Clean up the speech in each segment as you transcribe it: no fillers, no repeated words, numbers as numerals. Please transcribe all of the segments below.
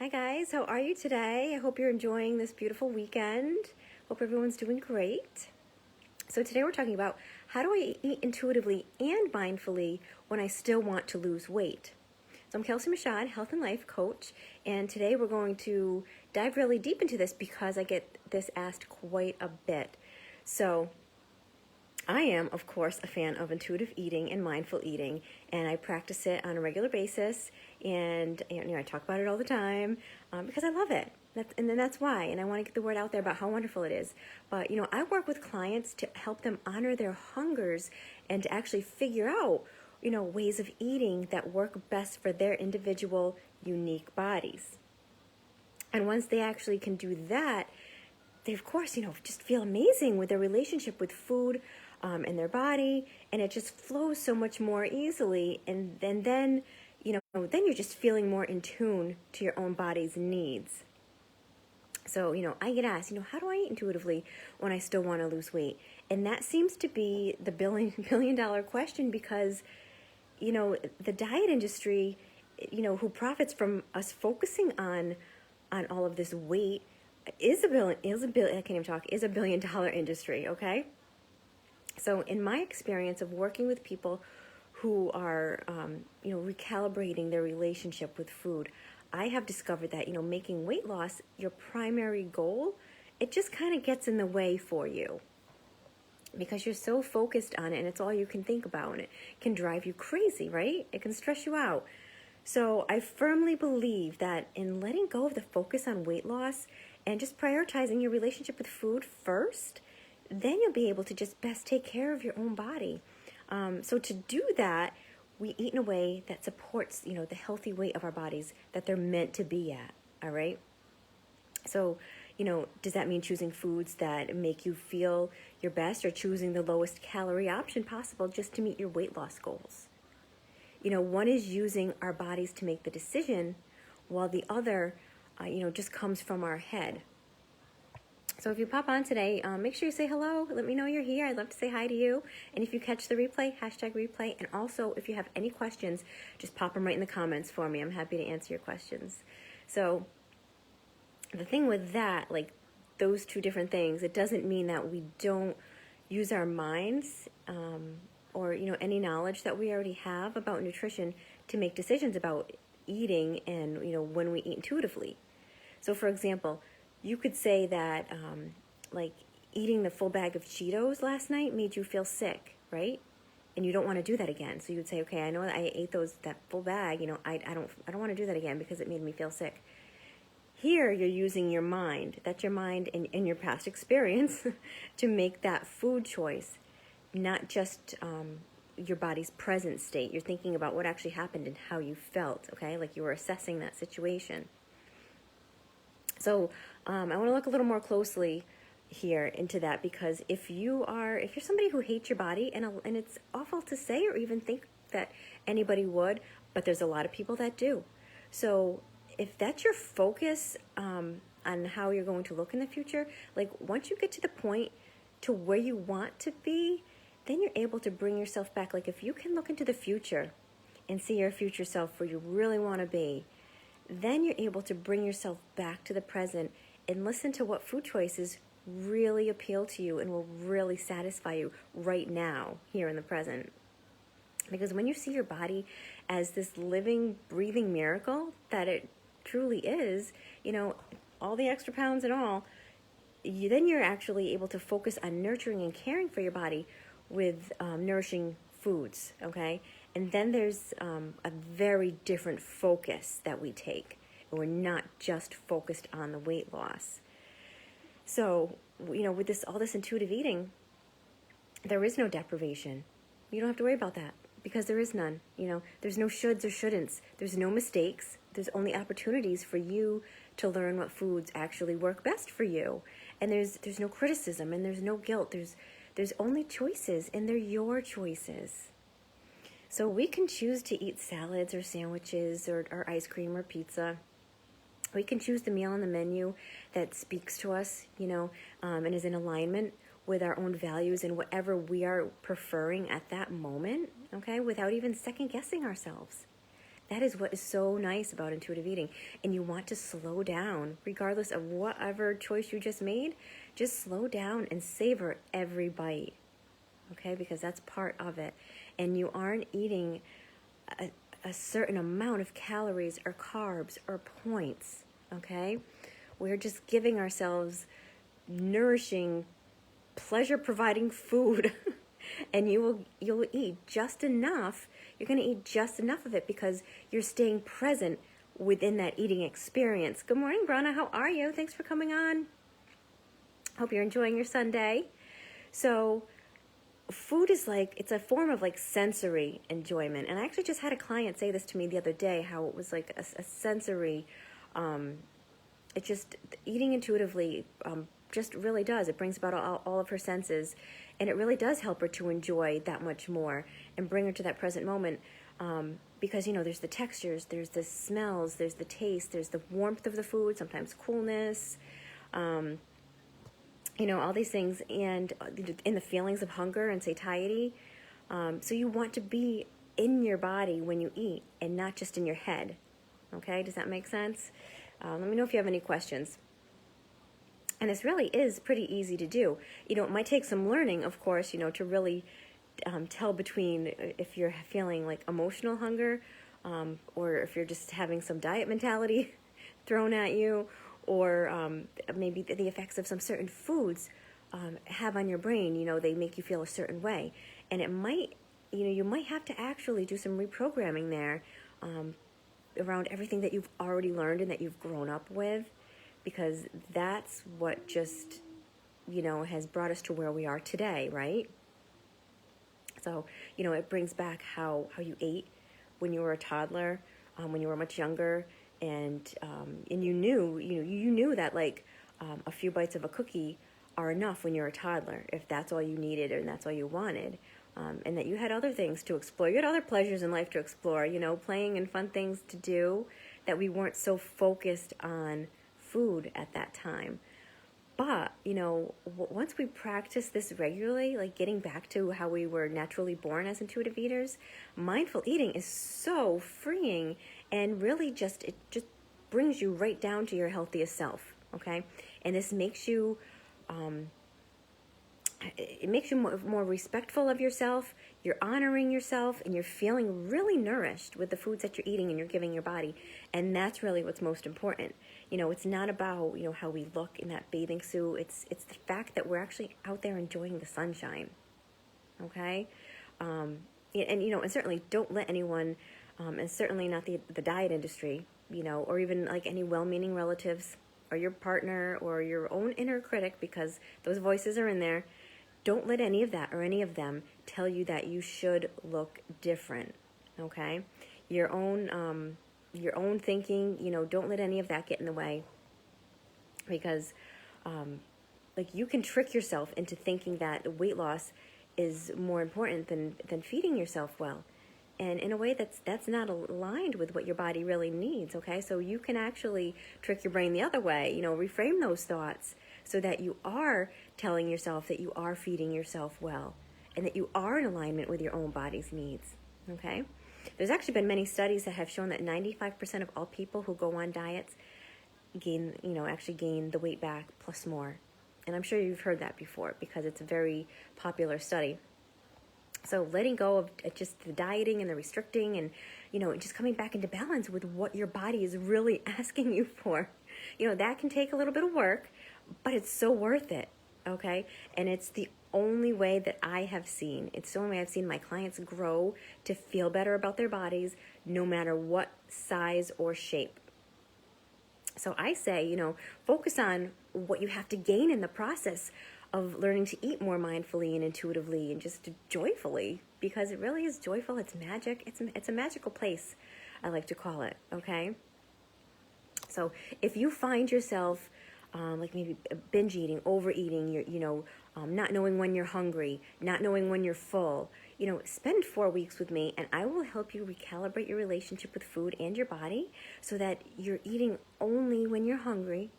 Hi guys, how are you today? I hope you're enjoying this beautiful weekend. Hope everyone's doing great. So today we're talking about how do I eat intuitively and mindfully when I still want to lose weight. So I'm Kelsie Michaud, health and life coach, and today we're going to dive really deep into this because I get this asked quite a bit. So I am, of course, a fan of intuitive eating and mindful eating, and I practice it on a regular basis, and I talk about it all the time because I love it. And then that's why, and I want to get the word out there about how wonderful it is. But, I work with clients to help them honor their hungers and to actually figure out, ways of eating that work best for their individual, unique bodies. And once they actually can do that, they, of course, just feel amazing with their relationship with food and their body, and it just flows so much more easily. And then you're just feeling more in tune to your own body's needs. So, I get asked, how do I eat intuitively when I still want to lose weight? And that seems to be the billion dollar question because, the diet industry, who profits from us focusing on all of this weight is a billion dollar industry, okay? So in my experience of working with people who are, recalibrating their relationship with food, I have discovered that, making weight loss your primary goal, it just kind of gets in the way for you because you're so focused on it and it's all you can think about, and it can drive you crazy, right? It can stress you out. So I firmly believe that in letting go of the focus on weight loss and just prioritizing your relationship with food first, then you'll be able to just best take care of your own body. So to do that, we eat in a way that supports, the healthy weight of our bodies that they're meant to be at, all right? So, does that mean choosing foods that make you feel your best or choosing the lowest calorie option possible just to meet your weight loss goals? One is using our bodies to make the decision while the other, just comes from our head. So if you pop on today, make sure you say hello. Let me know you're here. I'd love to say hi to you. And if you catch the replay, #replay. And also, if you have any questions, just pop them right in the comments for me. I'm happy to answer your questions. So the thing with that, like those two different things, it doesn't mean that we don't use our minds or, any knowledge that we already have about nutrition to make decisions about eating and, when we eat intuitively. So for example, you could say that, eating the full bag of Cheetos last night made you feel sick, right? And you don't want to do that again. So you would say, okay, I know that I ate that full bag. I don't want to do that again because it made me feel sick. Here, you're using your mind. That's your mind and your past experience to make that food choice, not just your body's present state. You're thinking about what actually happened and how you felt. Okay, like you were assessing that situation. So I want to look a little more closely here into that because if you're somebody who hates your body, and it's awful to say or even think that anybody would, but there's a lot of people that do. So if that's your focus on how you're going to look in the future, like once you get to the point to where you want to be, then you're able to bring yourself back. Like if you can look into the future and see your future self where you really want to be, then you're able to bring yourself back to the present and listen to what food choices really appeal to you and will really satisfy you right now, here in the present. Because when you see your body as this living, breathing miracle that it truly is, all the extra pounds and all, then you're actually able to focus on nurturing and caring for your body with nourishing foods, okay? And then there's a very different focus that we take. We're not just focused on the weight loss. So, with all this intuitive eating, there is no deprivation. You don't have to worry about that because there is none. There's no shoulds or shouldn'ts. There's no mistakes. There's only opportunities for you to learn what foods actually work best for you. And there's no criticism and there's no guilt. There's only choices, and they're your choices. So we can choose to eat salads or sandwiches or ice cream or pizza. We can choose the meal on the menu that speaks to us, and is in alignment with our own values and whatever we are preferring at that moment, okay, without even second guessing ourselves. That is what is so nice about intuitive eating. And you want to slow down, regardless of whatever choice you just made. Just slow down and savor every bite, okay? Because that's part of it. And you aren't eating a certain amount of calories or carbs or points, okay? We're just giving ourselves nourishing, pleasure-providing food. And you'll eat just enough. You're going to eat just enough of it because you're staying present within that eating experience. Good morning, Brana. How are you? Thanks for coming on. Hope you're enjoying your Sunday. So food is like, it's a form of like sensory enjoyment. And I actually just had a client say this to me the other day, how it was like a sensory, it just, eating intuitively just really does. It brings about all of her senses. And it really does help her to enjoy that much more and bring her to that present moment. Because, there's the textures, there's the smells, there's the taste, there's the warmth of the food, sometimes coolness, all these things. And in the feelings of hunger and satiety. So you want to be in your body when you eat and not just in your head. Okay, does that make sense? Let me know if you have any questions. And this really is pretty easy to do. It might take some learning, of course, to really tell between if you're feeling like emotional hunger or if you're just having some diet mentality thrown at you, or maybe the effects of some certain foods have on your brain. They make you feel a certain way. And it might, you might have to actually do some reprogramming there around everything that you've already learned and that you've grown up with. Because that's what just, has brought us to where we are today, right? So, it brings back how you ate when you were a toddler, when you were much younger, and you knew that like a few bites of a cookie are enough when you're a toddler, if that's all you needed and that's all you wanted, and that you had other things to explore. You had other pleasures in life to explore, playing and fun things to do, that we weren't so focused on food at that time. But, once we practice this regularly, like getting back to how we were naturally born as intuitive eaters, mindful eating is so freeing and really it just brings you right down to your healthiest self, okay? And this makes you, more respectful of yourself, you're honoring yourself, and you're feeling really nourished with the foods that you're eating and you're giving your body. And that's really what's most important. It's not about, how we look in that bathing suit. It's the fact that we're actually out there enjoying the sunshine, okay? And certainly don't let anyone, and certainly not the diet industry, or even like any well-meaning relatives or your partner or your own inner critic, because those voices are in there. Don't let any of that or any of them tell you that you should look different, okay? Your own thinking, don't let any of that get in the way, because you can trick yourself into thinking that weight loss is more important than feeding yourself well. And in a way that's not aligned with what your body really needs, okay? So you can actually trick your brain the other way, reframe those thoughts so that you are telling yourself that you are feeding yourself well and that you are in alignment with your own body's needs, okay? There's actually been many studies that have shown that 95% of all people who go on diets gain the weight back plus more. And I'm sure you've heard that before because it's a very popular study. So letting go of just the dieting and the restricting and, just coming back into balance with what your body is really asking you for. That can take a little bit of work, but it's so worth it, okay? And it's the only way that I have seen. It's the only way I've seen my clients grow to feel better about their bodies, no matter what size or shape. So I say, focus on what you have to gain in the process of learning to eat more mindfully and intuitively and just joyfully, because it really is joyful. It's magic. It's a magical place, I like to call it, okay? So if you find yourself like maybe binge eating, overeating, you're, not knowing when you're hungry, not knowing when you're full, spend 4 weeks with me and I will help you recalibrate your relationship with food and your body so that you're eating only when you're hungry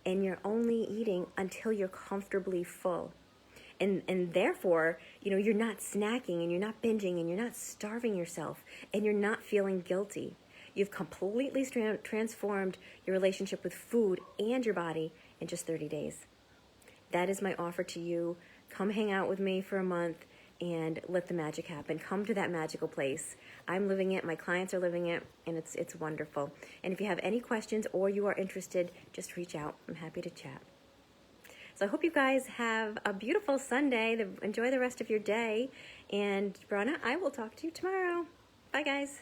and you're only eating until you're comfortably full. And therefore, you're not snacking and you're not binging and you're not starving yourself and you're not feeling guilty. You've completely transformed your relationship with food and your body in just 30 days. That is my offer to you. Come hang out with me for a month and let the magic happen. Come to that magical place. I'm living it, my clients are living it, and it's wonderful. And if you have any questions or you are interested, just reach out. I'm happy to chat. So I hope you guys have a beautiful Sunday. Enjoy the rest of your day. And Brana, I will talk to you tomorrow. Bye, guys.